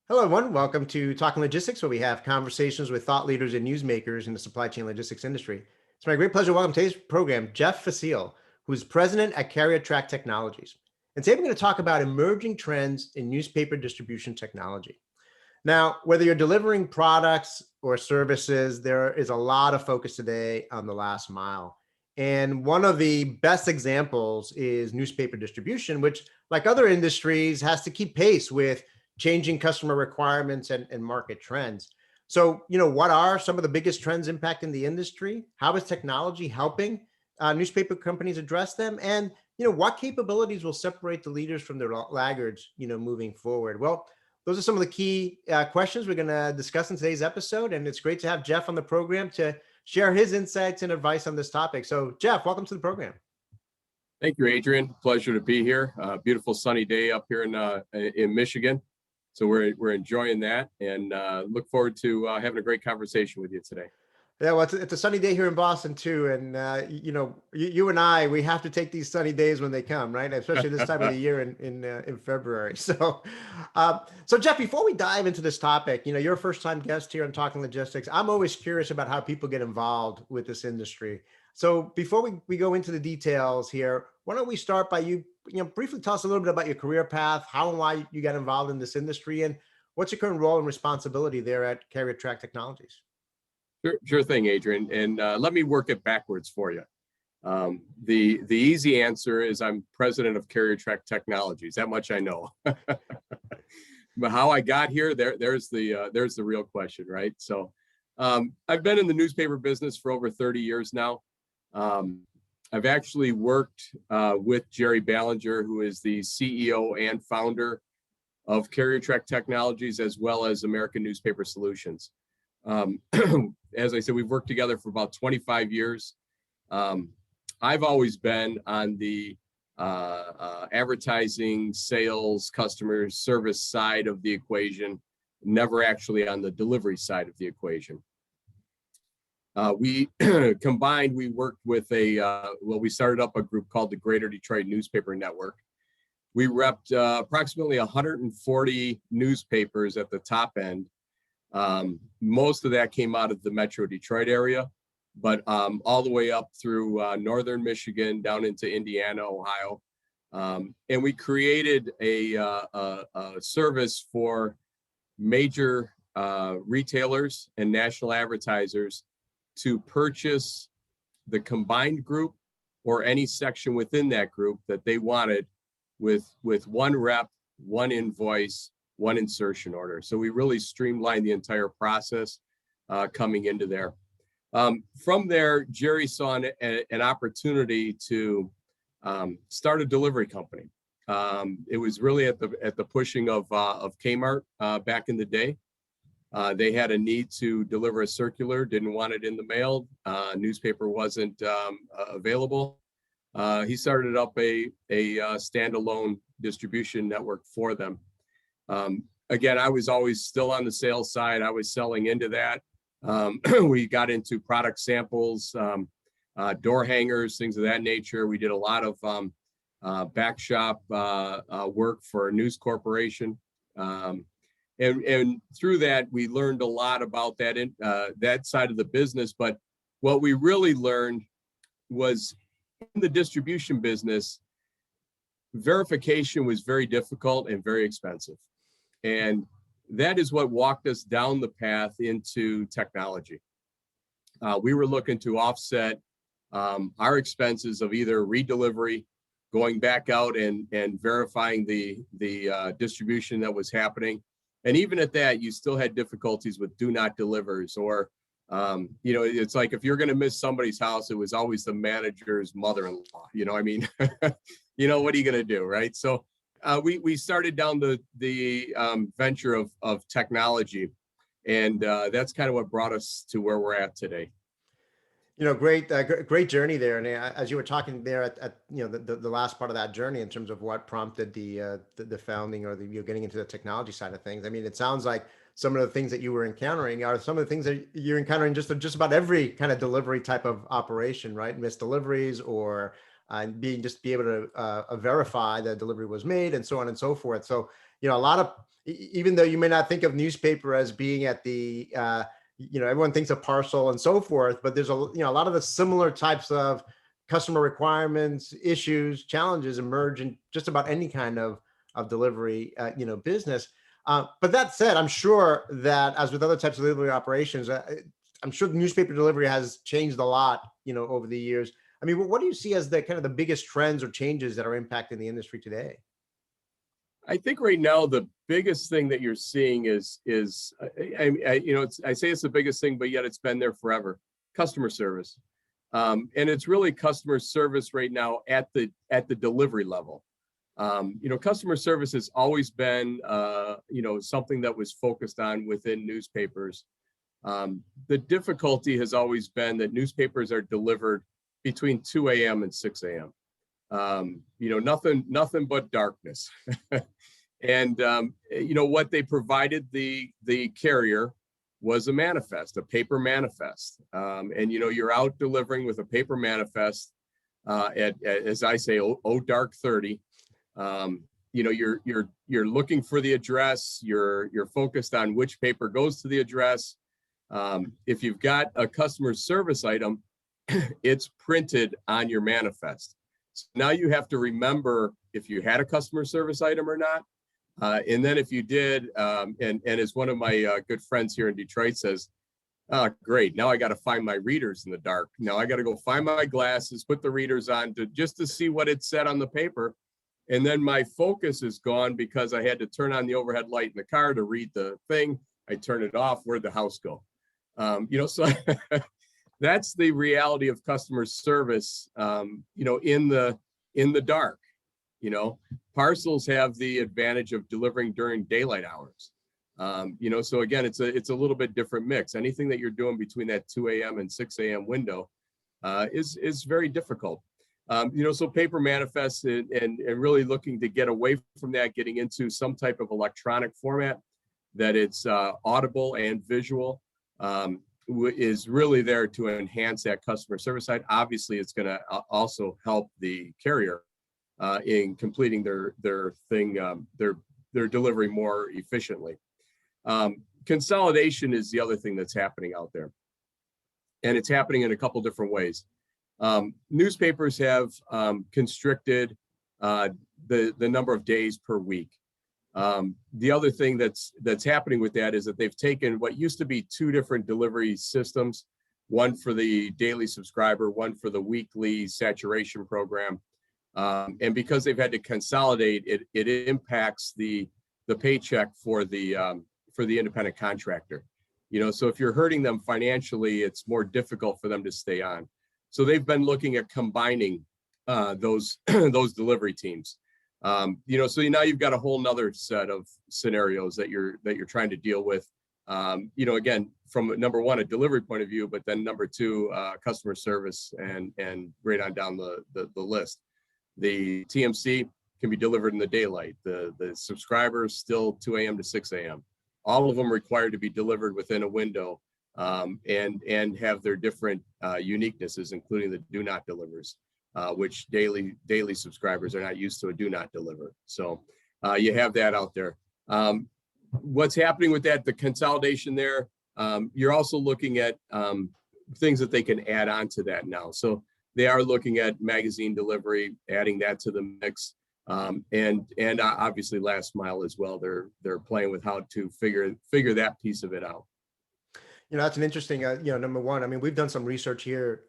Hello, everyone. Welcome to Talking Logistics, where we have conversations with thought leaders and newsmakers in the supply chain logistics industry. It's my great pleasure to welcome to today's program Jeff Fasseel, who's president at CarrierTrack Technologies. And today we're going to talk about emerging trends in newspaper distribution technology. Now, whether you're delivering products or services, there is a lot of focus today on the last mile. And one of the best examples is newspaper distribution, which, like other industries, has to keep pace with changing customer requirements and market trends. So, what are some of the biggest trends impacting the industry? How is technology helping newspaper companies address them? And, what capabilities will separate the leaders from the laggards, moving forward? Well, those are some of the key questions we're going to discuss in today's episode. And it's great to have Jeff on the program to share his insights and advice on this topic. So, Jeff, welcome to the program. Thank you, Adrian. Pleasure to be here. Beautiful sunny day up here in Michigan. So we're enjoying that and look forward to having a great conversation with you today. Yeah, well, it's a sunny day here in Boston too, and you and I, we have to take these sunny days when they come, right? Especially this time of the year in February. So Jeff, before we dive into this topic, you're a first-time guest here on Talking Logistics. I'm always curious about how people get involved with this industry. So before we go into the details here, why don't we start by you briefly tell us a little bit about your career path, how and why you got involved in this industry, and what's your current role and responsibility there at CarrierTrack Technologies? Sure thing, Adrian. And let me work it backwards for you. The easy answer is I'm president of CarrierTrack Technologies. That much I know. But how I got here, there's the real question, right? So I've been in the newspaper business for over 30 years now. I've actually worked with Jerry Ballinger, who is the CEO and founder of CarrierTrack Technologies, as well as American Newspaper Solutions. As I said, we've worked together for about 25 years. I've always been on the advertising, sales, customer service side of the equation, never actually on the delivery side of the equation. We combined, we worked with we started up a group called the Greater Detroit Newspaper Network. We repped approximately 140 newspapers at the top end. Most of that came out of the Metro Detroit area, but all the way up through northern Michigan, down into Indiana, Ohio. And we created a service for major retailers and national advertisers to purchase the combined group or any section within that group that they wanted with one rep, one invoice, one insertion order. So we really streamlined the entire process coming into there. From there, Jerry saw an opportunity to start a delivery company. It was really at the pushing of Kmart back in the day. They had a need to deliver a circular, didn't want it in the mail. Newspaper wasn't available. He started up a standalone distribution network for them. Again, I was always still on the sales side. I was selling into that. We got into product samples, door hangers, things of that nature. We did a lot of back shop work for News Corporation. And through that, we learned a lot about that side of the business. But what we really learned was in the distribution business, verification was very difficult and very expensive. And that is what walked us down the path into technology. We were looking to offset our expenses of either redelivery, going back out and verifying the distribution that was happening. And even at that, you still had difficulties with do not delivers, or, it's like if you're going to miss somebody's house, it was always the manager's mother-in-law, I mean, what are you going to do, right? So we started down the venture of technology, and that's kind of what brought us to where we're at today. Great journey there. And as you were talking there at the last part of that journey in terms of what prompted the founding or getting into the technology side of things. I mean, it sounds like some of the things that you were encountering are some of the things that you're encountering just about every kind of delivery type of operation, right? Missed deliveries or be able to verify that delivery was made and so on and so forth. So, a lot of even though you may not think of newspaper as being at the, everyone thinks of parcel and so forth, but there's a lot of the similar types of customer requirements, issues, challenges emerge in just about any kind of delivery, business. But that said, I'm sure that as with other types of delivery operations, I'm sure the newspaper delivery has changed a lot, over the years. I mean, what do you see as the kind of the biggest trends or changes that are impacting the industry today? I think right now the biggest thing that you're seeing I say it's the biggest thing, but yet it's been there forever. Customer service, and it's really customer service right now at the delivery level. Customer service has always been something that was focused on within newspapers. The difficulty has always been that newspapers are delivered between 2 a.m. and 6 a.m. Nothing but darkness. And what they provided the carrier was a manifest, a paper manifest. And you're out delivering with a paper manifest at as I say, dark 30. You're looking for the address. You're focused on which paper goes to the address. If you've got a customer service item, it's printed on your manifest. So now you have to remember if you had a customer service item or not. And then if you did, and as one of my good friends here in Detroit says, oh, great, now I got to find my readers in the dark. Now I got to go find my glasses, put the readers on just to see what it said on the paper. And then my focus is gone because I had to turn on the overhead light in the car to read the thing. I turn it off. Where'd the house go? So that's the reality of customer service, in the dark. Parcels have the advantage of delivering during daylight hours. So again, it's a little bit different mix. Anything that you're doing between that 2 a.m. and 6 a.m. window is very difficult. So paper manifests and really looking to get away from that, getting into some type of electronic format that it's audible and visual, is really there to enhance that customer service side. Obviously, it's going to also help the carrier in completing their delivery more efficiently. Consolidation is the other thing that's happening out there, and it's happening in a couple different ways. Newspapers have constricted the number of days per week. The other thing that's happening with that is that they've taken what used to be two different delivery systems, one for the daily subscriber, one for the weekly saturation program. And because they've had to consolidate, it impacts the paycheck for the independent contractor. So if you're hurting them financially, it's more difficult for them to stay on. So they've been looking at combining those delivery teams. So now you've got a whole nother set of scenarios that you're trying to deal with. Again, from number one, a delivery point of view, but then number two, customer service and right on down the list. The TMC can be delivered in the daylight. The subscribers still 2 a.m. to 6 a.m. All of them required to be delivered within a window, and have their different uniquenesses, including the do not delivers, which daily subscribers are not used to a do not deliver. So you have that out there. What's happening with that, the consolidation there, you're also looking at things that they can add on to that now. So they are looking at magazine delivery, adding that to the mix, and obviously last mile as well. They're playing with how to figure that piece of it out. That's an interesting, number one, I mean, we've done some research here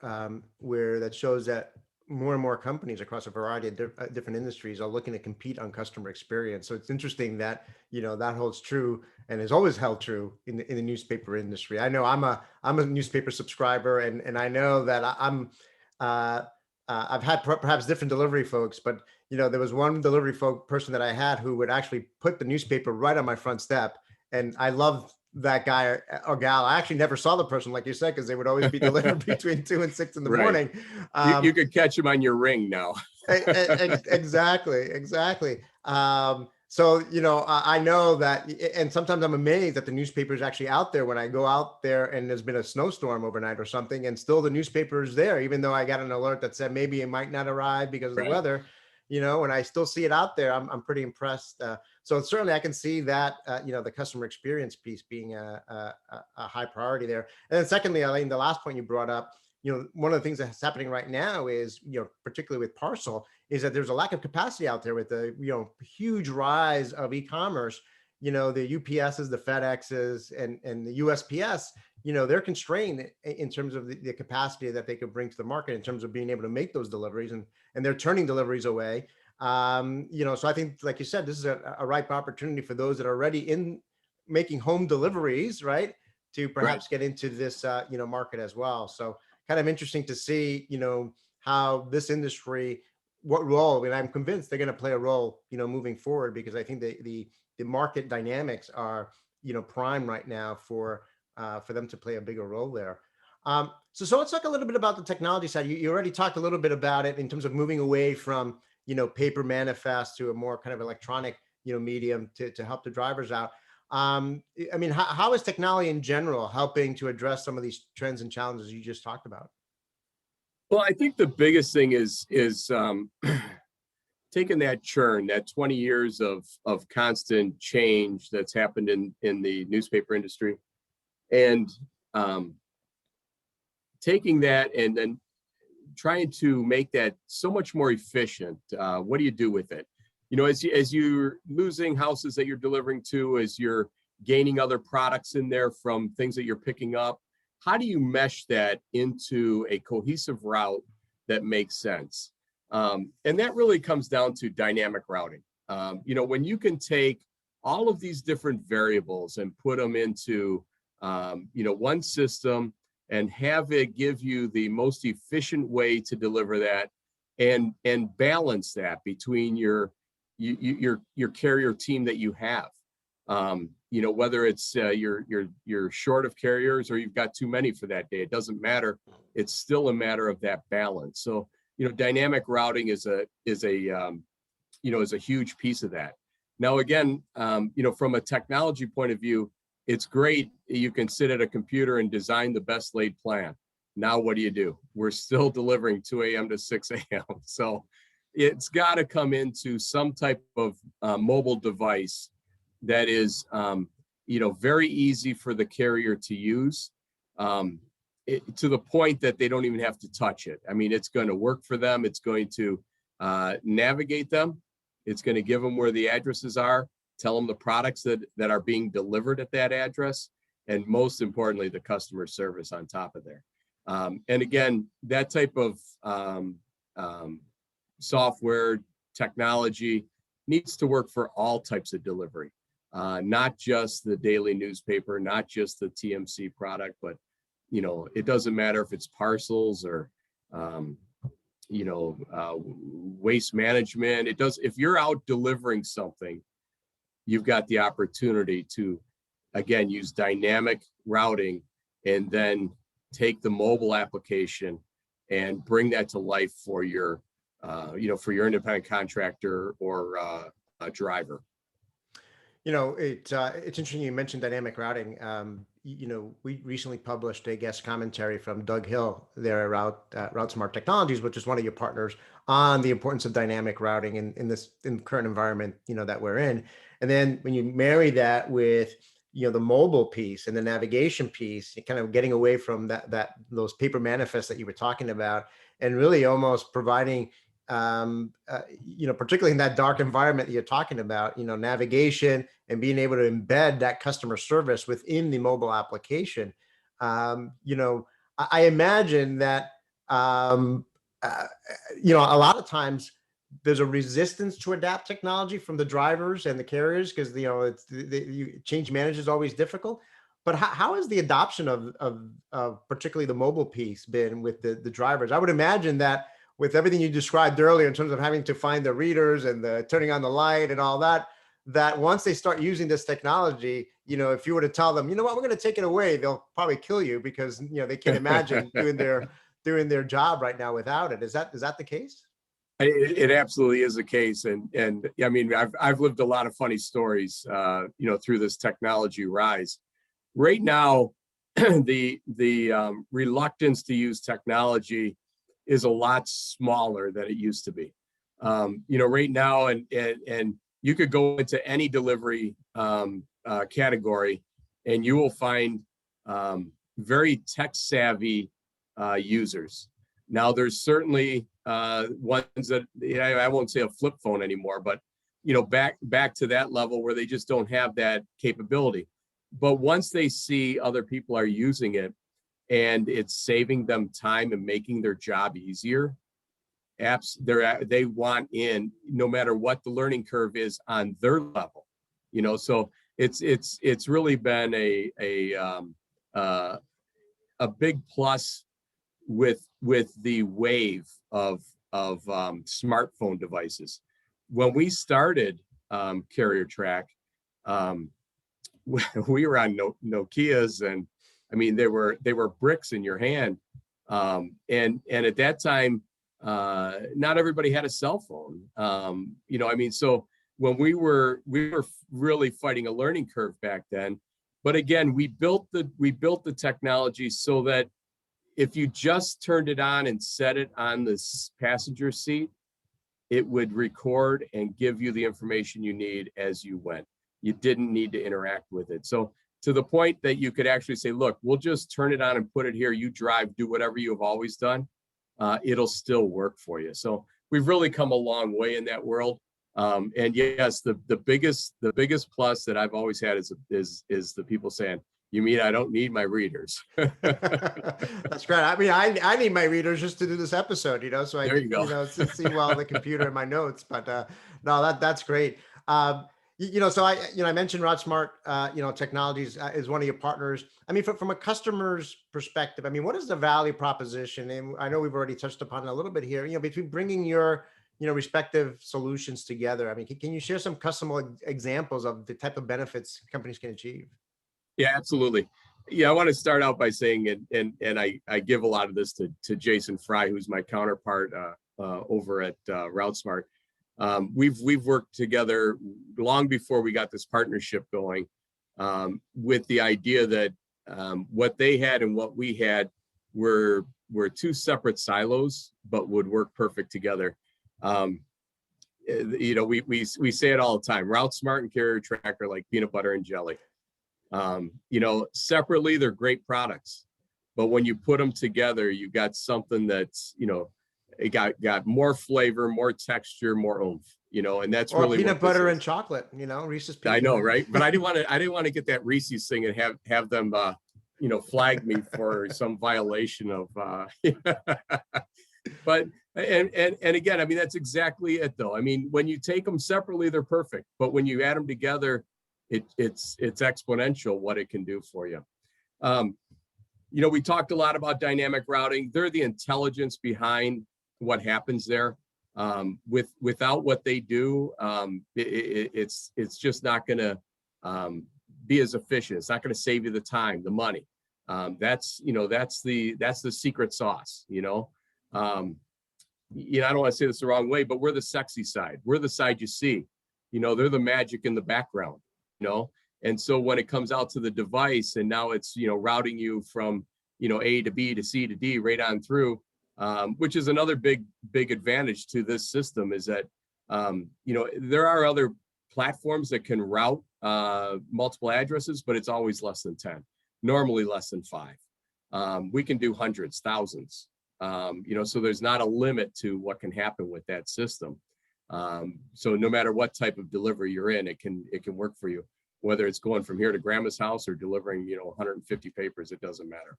where that shows that more and more companies across a variety of different industries are looking to compete on customer experience. So it's interesting that, that holds true and has always held true in the newspaper industry. I know I'm a newspaper subscriber, and I know that I've had perhaps different delivery folks, but there was one delivery person that I had who would actually put the newspaper right on my front step, and I loved that guy or gal. I actually never saw the person, like you said, because they would always be delivered between 2 and 6 in the morning. You could catch them on your ring now. Exactly. So, I know that, and sometimes I'm amazed that the newspaper is actually out there when I go out there and there's been a snowstorm overnight or something, and still the newspaper is there, even though I got an alert that said maybe it might not arrive because of the weather. and I still see it out there. I'm pretty impressed. So certainly I can see that, the customer experience piece being a high priority there. And then secondly, I think the last point you brought up, one of the things that's happening right now is, particularly with parcel, is that there's a lack of capacity out there with the, huge rise of e-commerce. The UPSs, the FedExes, and the USPS, they're constrained in terms of the capacity that they could bring to the market in terms of being able to make those deliveries, and they're turning deliveries away. So I think, like you said, this is a ripe opportunity for those that are already in making home deliveries, right, to perhaps get into this, market as well. So kind of interesting to see, how this industry, what role, and I'm convinced they're going to play a role, moving forward, because I think the market dynamics are, prime right now for them to play a bigger role there. So let's talk a little bit about the technology side. You already talked a little bit about it in terms of moving away from, paper manifest to a more kind of electronic, medium to help the drivers out. I mean, how is technology in general helping to address some of these trends and challenges you just talked about? Well, I think the biggest thing is taking that churn, that 20 years of constant change that's happened in the newspaper industry, and taking that and then trying to make that so much more efficient. What do you do with it? As you're losing houses that you're delivering to, as you're gaining other products in there from things that you're picking up, how do you mesh that into a cohesive route that makes sense? And that really comes down to dynamic routing. When you can take all of these different variables and put them into, one system, and have it give you the most efficient way to deliver that, and balance that between your carrier team that you have. Whether it's you're short of carriers or you've got too many for that day, it doesn't matter. It's still a matter of that balance. So dynamic routing is a huge piece of that. Now again, from a technology point of view, it's great. You can sit at a computer and design the best laid plan. Now what do? We're still delivering 2 a.m. to 6 a.m. So it's got to come into some type of mobile device that is, very easy for the carrier to use, to the point that they don't even have to touch it. I mean, it's going to work for them. It's going to navigate them. It's going to give them where the addresses are, tell them the products that are being delivered at that address, and most importantly, the customer service on top of there. And again, that type of software technology needs to work for all types of delivery, not just the daily newspaper, not just the TMC product, but it doesn't matter if it's parcels or waste management. If you're out delivering something, you've got the opportunity to, again, use dynamic routing and then take the mobile application and bring that to life for your, for your independent contractor or a driver. It's interesting you mentioned dynamic routing. We recently published a guest commentary from Doug Hill there around Route Smart Technologies, which is one of your partners, on the importance of dynamic routing in the current environment, that we're in. And then when you marry that with, the mobile piece and the navigation piece, kind of getting away from those paper manifests that you were talking about, and really almost providing, particularly in that dark environment that you're talking about, navigation and being able to embed that customer service within the mobile application. I imagine that, a lot of times there's a resistance to adapt technology from the drivers and the carriers, because, change management is always difficult. But how has the adoption of particularly the mobile piece been with the drivers? I would imagine that with everything you described earlier in terms of having to find the readers and the turning on the light and all that, that once they start using this technology, if you were to tell them, we're going to take it away, they'll probably kill you, because, they can't imagine doing their job right now without it. Is that the case? It absolutely is the case. And I mean, I've lived a lot of funny stories, through this technology rise. Right now, the reluctance to use technology is a lot smaller than it used to be. Right now, and you could go into any delivery category, and you will find very tech savvy users. Now, there's certainly ones that I won't say a flip phone anymore, but back to that level where they just don't have that capability. But once they see other people are using it and it's saving them time and making their job easier, apps they want in, no matter what the learning curve is on their level. So it's really been a big plus with the wave of smartphone devices. When we started CarrierTrack, we were on Nokias, and I mean they were bricks in your hand, and at that time not everybody had a cell phone. So when we were really fighting a learning curve back then. But again, we built the technology so that if you just turned it on and set it on the passenger seat, it would record and give you the information you need as you went. You didn't need to interact with it. So to the point that you could actually say, look, we'll just turn it on and put it here. You drive, do whatever you have always done. It'll still work for you. So we've really come a long way in that world. And yes, the biggest plus that I've always had is the people saying, you mean I don't need my readers? That's great. I mean, I need my readers just to do this episode, so I can, see well the computer and my notes. But no, that's great. So I mentioned RoutSmart, Technologies is one of your partners. I mean, from a customer's perspective, I mean, what is the value proposition? And I know we've already touched upon it a little bit here, between bringing your, respective solutions together. I mean, can you share some customer examples of the type of benefits companies can achieve? Yeah, absolutely. Yeah, I want to start out by saying, and I give a lot of this to Jason Fry, who's my counterpart over at RoutSmart. We've worked together long before we got this partnership going, with the idea that what they had and what we had were two separate silos, but would work perfect together. We say it all the time. RoutSmart and CarrierTrack are like peanut butter and jelly. Separately, they're great products, but when you put them together, you got something that's, it got more flavor, more texture, more oomph, and that's really peanut butter and chocolate, Reese's peanut. I know, right? But I didn't want to get that Reese's thing and have them, flag me for some violation of, but, and again, I mean, that's exactly it though. I mean, when you take them separately, they're perfect, but when you add them together, it's exponential what it can do for you. We talked a lot about dynamic routing. They're the intelligence behind what happens there. Without what they do, it's just not going to be as efficient. It's not going to save you the time, the money. That's the secret sauce. I don't want to say this the wrong way, but we're the sexy side. We're the side you see. They're the magic in the background. And so when it comes out to the device and now it's, routing you from, A to B to C to D right on through, which is another big advantage to this system is that, there are other platforms that can route multiple addresses, but it's always less than 10, normally less than 5. We can do hundreds, thousands, so there's not a limit to what can happen with that system. So no matter what type of delivery you're in, it can work for you, whether it's going from here to grandma's house or delivering, 150 papers, it doesn't matter.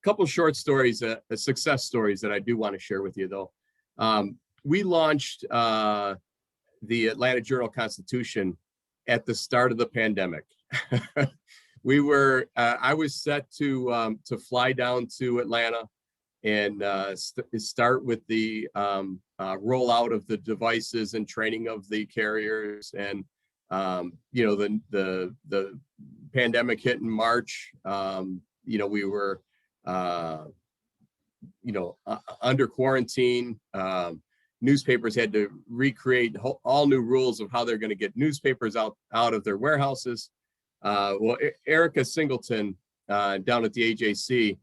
Couple short stories, success stories that I do want to share with you though. We launched the Atlanta Journal-Constitution at the start of the pandemic. I was set to fly down to Atlanta and start with the rollout of the devices and training of the carriers. And the pandemic hit in March. We were under quarantine. Newspapers had to recreate all new rules of how they're going to get newspapers out of their warehouses. Erica Singleton down at the AJC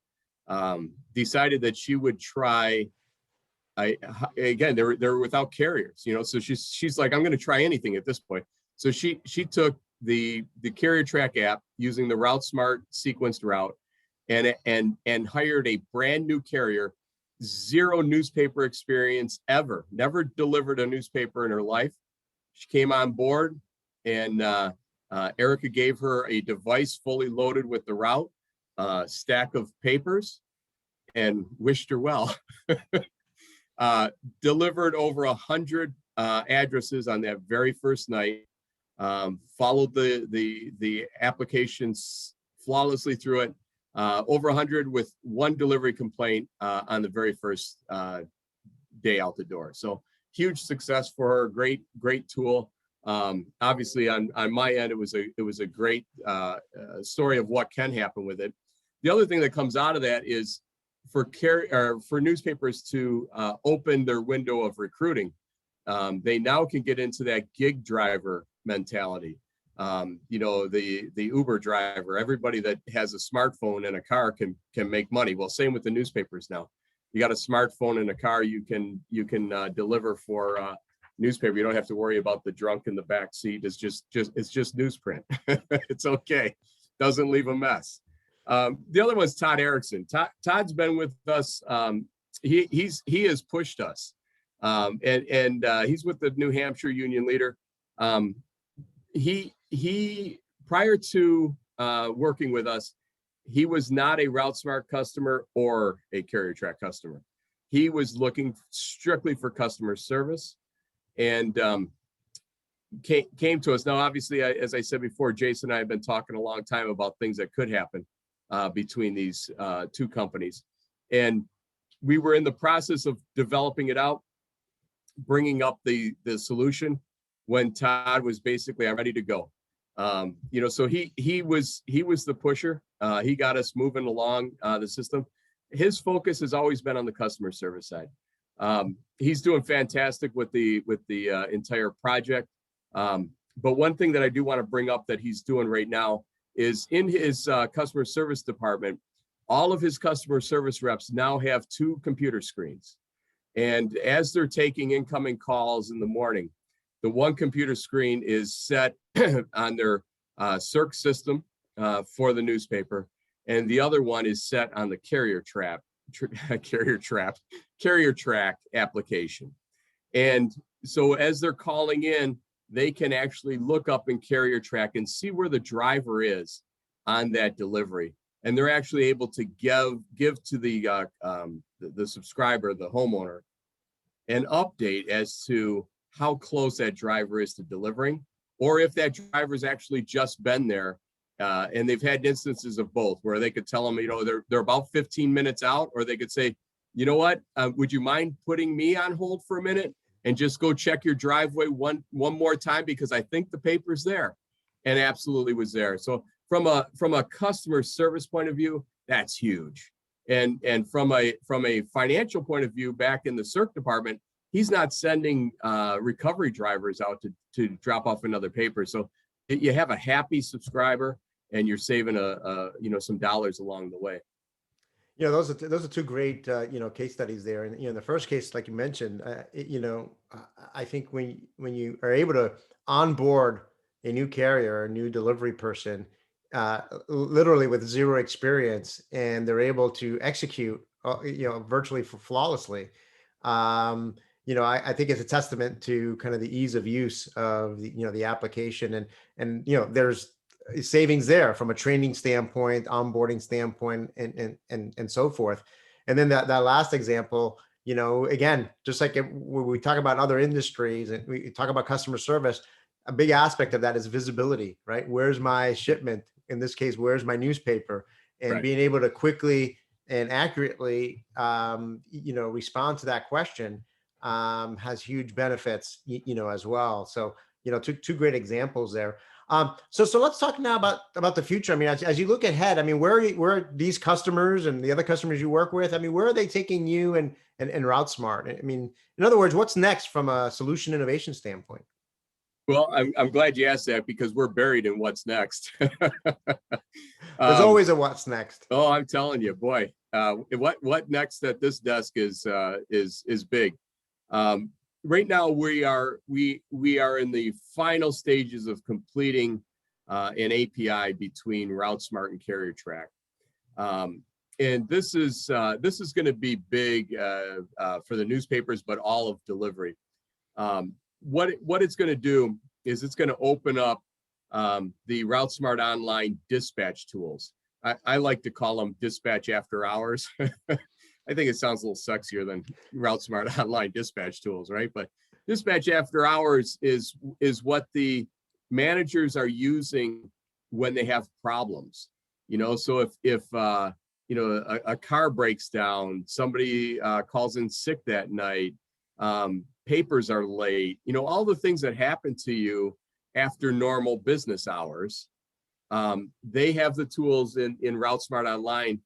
decided that she would try again, they're without carriers, so she's like, I'm going to try anything at this point. So she took the CarrierTrack app using the Route Smart sequenced route and hired a brand new carrier, zero newspaper experience ever, never delivered a newspaper in her life. She came on board, and Erica gave her a device fully loaded with the route, stack of papers, and wished her well. Delivered over 100 addresses on that very first night. Followed the applications flawlessly through it. Over 100 with one delivery complaint on the very first day out the door. So huge success for her. Great tool. Obviously, on my end, it was a great story of what can happen with it. The other thing that comes out of that is for newspapers to open their window of recruiting. They now can get into that gig driver mentality. The Uber driver, everybody that has a smartphone and a car can make money. Well, same with the newspapers now. You got a smartphone and a car, you can deliver for newspaper. You don't have to worry about the drunk in the back seat. It's just newsprint. It's okay. Doesn't leave a mess. The other one's Todd Erickson. Todd's been with us. He has pushed us, and he's with the New Hampshire Union Leader. He prior to working with us, he was not a Route Smart customer or a CarrierTrack customer. He was looking strictly for customer service, and came to us. Now, obviously, as I said before, Jason and I have been talking a long time about things that could happen between these two companies, and we were in the process of developing it out, bringing up the solution when Todd was basically ready to go. So he was the pusher. He got us moving along the system. His focus has always been on the customer service side. He's doing fantastic with the entire project. But one thing that I do want to bring up that he's doing right now is in his customer service department, all of his customer service reps now have 2 computer screens. And as they're taking incoming calls in the morning, the one computer screen is set on their CERC system for the newspaper, and the other one is set on the CarrierTrack application. And so as they're calling in, they can actually look up in CarrierTrack and see where the driver is on that delivery. And they're actually able to give to the subscriber, the homeowner, an update as to how close that driver is to delivering, or if that driver's actually just been there. And they've had instances of both, where they could tell them, they're about 15 minutes out, or they could say, you know what, would you mind putting me on hold for a minute and just go check your driveway one more time, because I think the paper's there. And absolutely was there. So from a customer service point of view, that's huge. And from a financial point of view, back in the CERC department, he's not sending recovery drivers out to drop off another paper. So you have a happy subscriber, and you're saving some dollars along the way. Those are 2 great case studies there. And in the first case, like you mentioned, I think when you are able to onboard a new carrier, a new delivery person, literally with zero experience, and they're able to execute virtually flawlessly. I think it's a testament to kind of the ease of use of the application, and there's savings there from a training standpoint, onboarding standpoint, and so forth. And then that last example, again, just like when we talk about other industries and we talk about customer service, a big aspect of that is visibility, right? Where's my shipment? In this case, where's my newspaper? And right. Being able to quickly and accurately, respond to that question has huge benefits, as well. So, two great examples there. So let's talk now about the future. I mean, as you look ahead, I mean, where are these customers and the other customers you work with? I mean, where are they taking you and Route Smart? I mean, in other words, what's next from a solution innovation standpoint? Well, I'm glad you asked that, because we're buried in what's next. There's always a what's next. Oh, I'm telling you, boy. what next at this desk is big. Right now we are in the final stages of completing an API between RouteSmart and CarrierTrack. And this is going to be big for the newspapers, but all of delivery. What it's going to do is it's going to open up the RouteSmart online dispatch tools. I like to call them dispatch after hours. I think it sounds a little sexier than RouteSmart online dispatch tools, right? But dispatch after hours is what the managers are using when they have problems. So if a car breaks down, somebody calls in sick that night, papers are late, all the things that happen to you after normal business hours, they have the tools in RouteSmart Online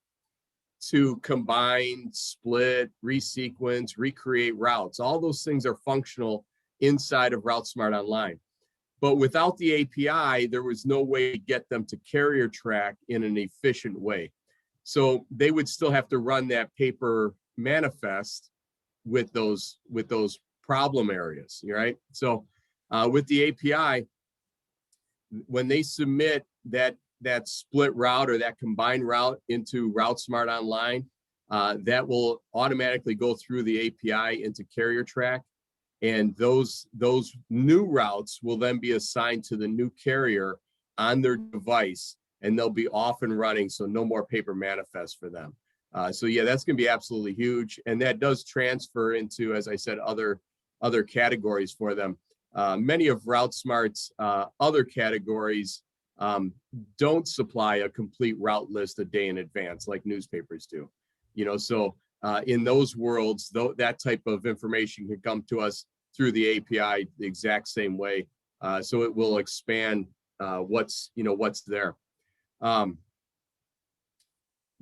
to combine, split, resequence, recreate routes. All those things are functional inside of RouteSmart Online. But without the API, there was no way to get them to CarrierTrack in an efficient way. So they would still have to run that paper manifest with those problem areas, right? So with the API, when they submit that split route or that combined route into RouteSmart Online, that will automatically go through the API into CarrierTrack, and those new routes will then be assigned to the new carrier on their device, and they'll be off and running, so no more paper manifest for them. So yeah, that's going to be absolutely huge, and that does transfer into, as I said, other categories for them. Many of RouteSmart's other categories don't supply a complete route list a day in advance like newspapers do. So in those worlds, that type of information can come to us through the API the exact same way. So it will expand what's there.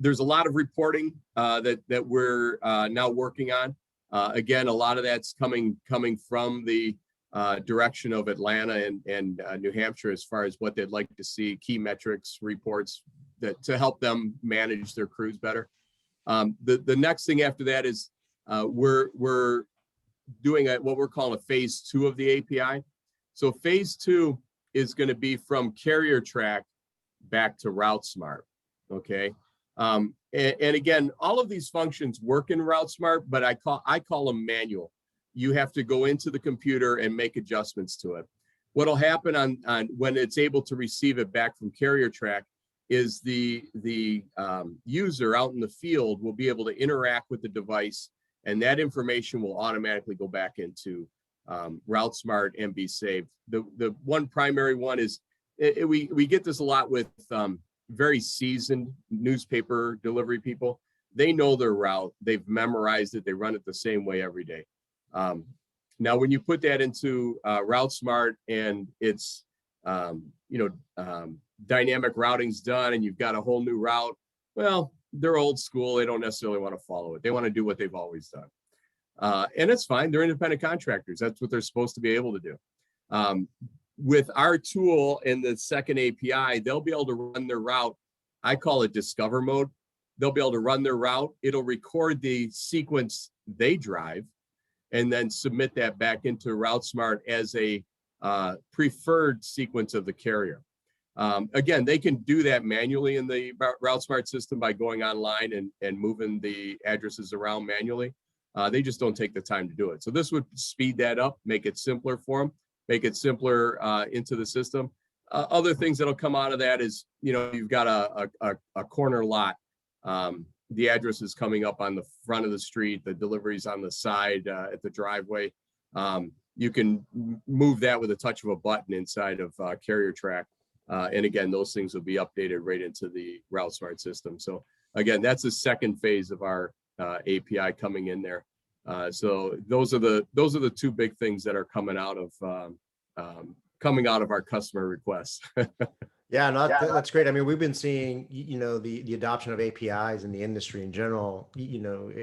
There's a lot of reporting that we're now working on. Again, a lot of that's coming from the direction of Atlanta and New Hampshire as far as what they'd like to see, key metrics reports to help them manage their crews better. The next thing after that is we're doing what we're calling a phase 2 of the API. So phase 2 is going to be from CarrierTrack back to RouteSmart. Okay. And again, all of these functions work in RouteSmart, but I call them manual. You have to go into the computer and make adjustments to it. What'll happen on when it's able to receive it back from CarrierTrack is the user out in the field will be able to interact with the device, and that information will automatically go back into RouteSmart and be saved. The one primary one is we get this a lot with very seasoned newspaper delivery people. They know their route, they've memorized it, they run it the same way every day. Now, when you put that into RouteSmart and it's dynamic routing's done and you've got a whole new route, well, they're old school. They don't necessarily want to follow it. They want to do what they've always done. And it's fine. They're independent contractors. That's what they're supposed to be able to do. With our tool in the second API, they'll be able to run their route. I call it discover mode. They'll be able to run their route. It'll record the sequence they drive and then submit that back into RouteSmart as a preferred sequence of the carrier. Again, they can do that manually in the RouteSmart system by going online and moving the addresses around manually. They just don't take the time to do it. So this would speed that up, make it simpler for them, make it simpler into the system. Other things that'll come out of that is, you've got a corner lot. The address is coming up on the front of the street, the delivery's on the side at the driveway. You can move that with a touch of a button inside of CarrierTrack. And again, those things will be updated right into the RouteSmart system. So again, that's the second phase of our API coming in there. So those are the two big things that are coming out of our customer requests. Yeah, no, that's great. I mean, we've been seeing, the adoption of APIs in the industry in general,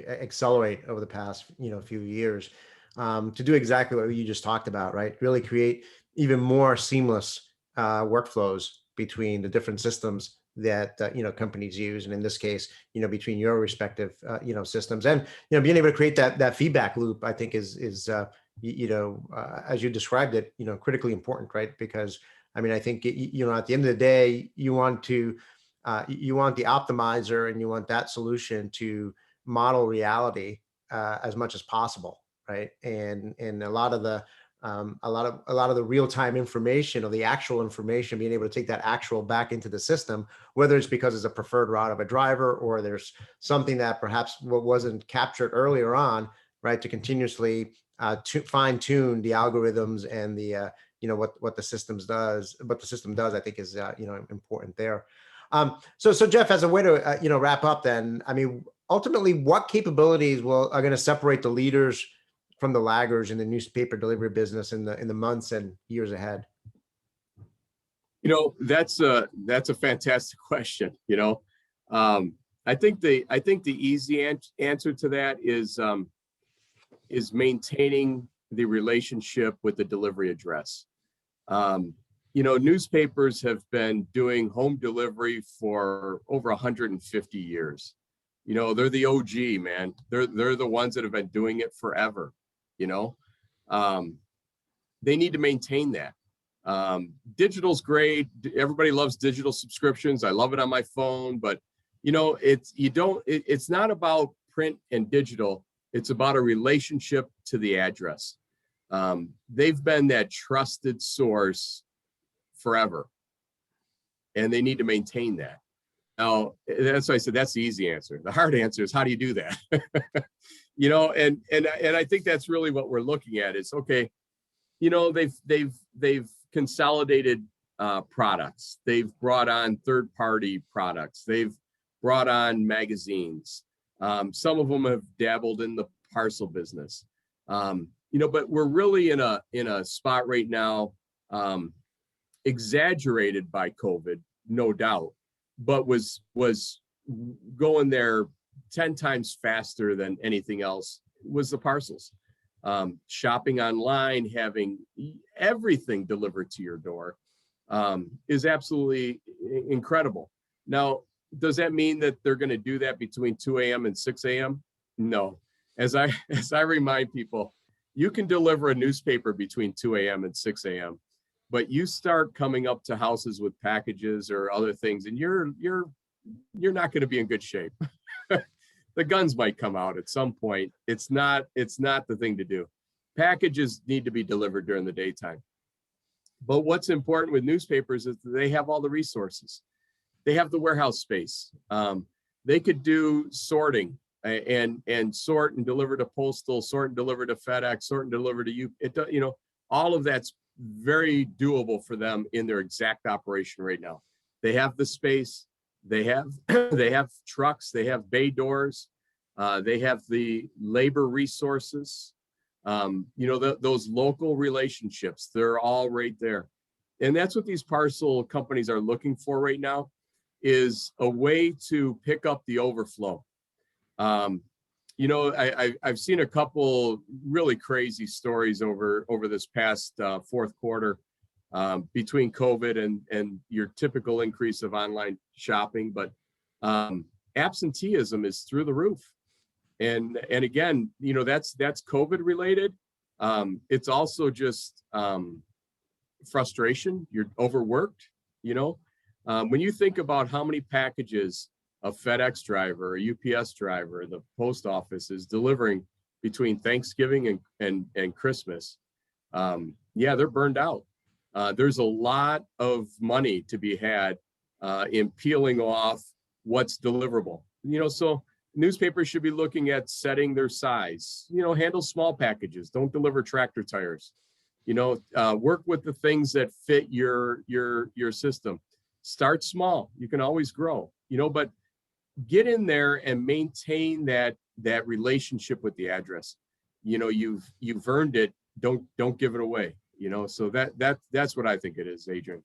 accelerate over the past, few years, to do exactly what you just talked about, right? Really create even more seamless workflows between the different systems that companies use, and in this case, between your respective systems, and being able to create that feedback loop, I think is as you described it, critically important, right? Because I mean, I think at the end of the day, you want the optimizer and you want that solution to model reality as much as possible, right? And a lot of the real-time information, or the actual information, being able to take that actual back into the system, whether it's because it's a preferred route of a driver, or there's something that perhaps what wasn't captured earlier on, right? To continuously fine tune the algorithms and the what the system does, I think is important there. So Jeff, as a way to wrap up, then, I mean, ultimately, what capabilities are going to separate the leaders from the laggards in the newspaper delivery business in the months and years ahead? That's a fantastic question. I think the easy answer to that is maintaining the relationship with the delivery address. Newspapers have been doing home delivery for over 150 years. They're the OG, man. They're the ones that have been doing it forever. They need to maintain that. Digital's great. Everybody loves digital subscriptions. I love it on my phone, but it's not about print and digital. It's about a relationship to the address. They've been that trusted source forever, and they need to maintain that. Now, that's why I said that's the easy answer. The hard answer is, how do you do that? And I think that's really what we're looking at is, okay, they've consolidated products. They've brought on third-party products. They've brought on magazines. Some of them have dabbled in the parcel business. But we're really in a spot right now, exaggerated by COVID, no doubt, but was going there 10 times faster than anything else, was the parcels. Shopping online, having everything delivered to your door, is absolutely incredible. Now, does that mean that they're going to do that between 2 a.m. and 6 a.m.? No. As I remind people, you can deliver a newspaper between 2 a.m. and 6 a.m., but you start coming up to houses with packages or other things, and you're not going to be in good shape. The guns might come out at some point. It's not the thing to do. Packages need to be delivered during the daytime. But what's important with newspapers is that they have all the resources. They have the warehouse space. They could do sorting and sort and deliver to postal, sort and deliver to FedEx, sort and deliver to you. All of that's very doable for them in their exact operation right now. They have the space. They have they have trucks. They have bay doors. They have the labor resources. Those local relationships. They're all right there, and that's what these parcel companies are looking for right now, is a way to pick up the overflow. I've seen a couple really crazy stories over this past fourth quarter, between COVID and your typical increase of online shopping, but absenteeism is through the roof. And again, that's COVID related. It's also just frustration. You're overworked. When you think about how many packages a FedEx driver, a UPS driver, the post office is delivering between Thanksgiving and Christmas, they're burned out. There's a lot of money to be had in peeling off what's deliverable. So newspapers should be looking at setting their size. Handle small packages. Don't deliver tractor tires. Work with the things that fit your system. Start small. You can always grow. But get in there and maintain that relationship with the address. You've earned it. Don't give it away. So that's what I think it is, Adrian.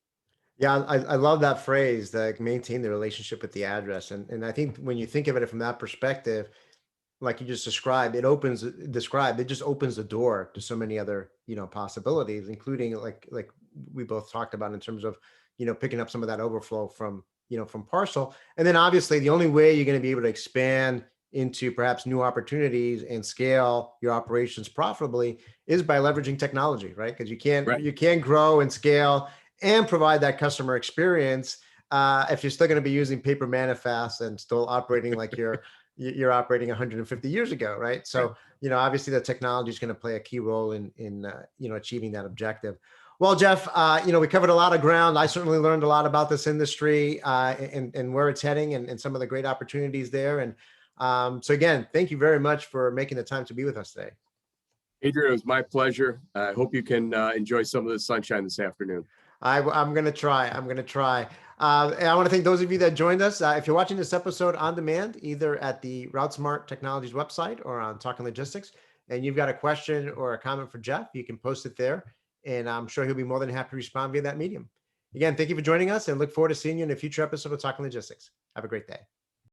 Yeah, I love that phrase, that maintain the relationship with the address. And I think when you think of it from that perspective, like you just described, it just opens the door to so many other, possibilities, including like we both talked about in terms of, picking up some of that overflow from, from parcel. And then obviously the only way you're going to be able to expand into perhaps new opportunities and scale your operations profitably is by leveraging technology, right? Because Right. you can't grow and scale and provide that customer experience if you're still going to be using paper manifests and still operating like you're operating 150 years ago, right? Right. So obviously the technology is going to play a key role in achieving that objective. Well, Jeff, we covered a lot of ground. I certainly learned a lot about this industry and where it's heading and some of the great opportunities there. And so again, thank you very much for making the time to be with us today. Adrian, it was my pleasure. I hope you can enjoy some of the sunshine this afternoon. I'm going to try. I'm going to try. And I want to thank those of you that joined us. If you're watching this episode on demand, either at the RouteSmart Technologies website or on Talking Logistics, and you've got a question or a comment for Jeff, you can post it there. And I'm sure he'll be more than happy to respond via that medium. Again, thank you for joining us and look forward to seeing you in a future episode of Talking Logistics. Have a great day.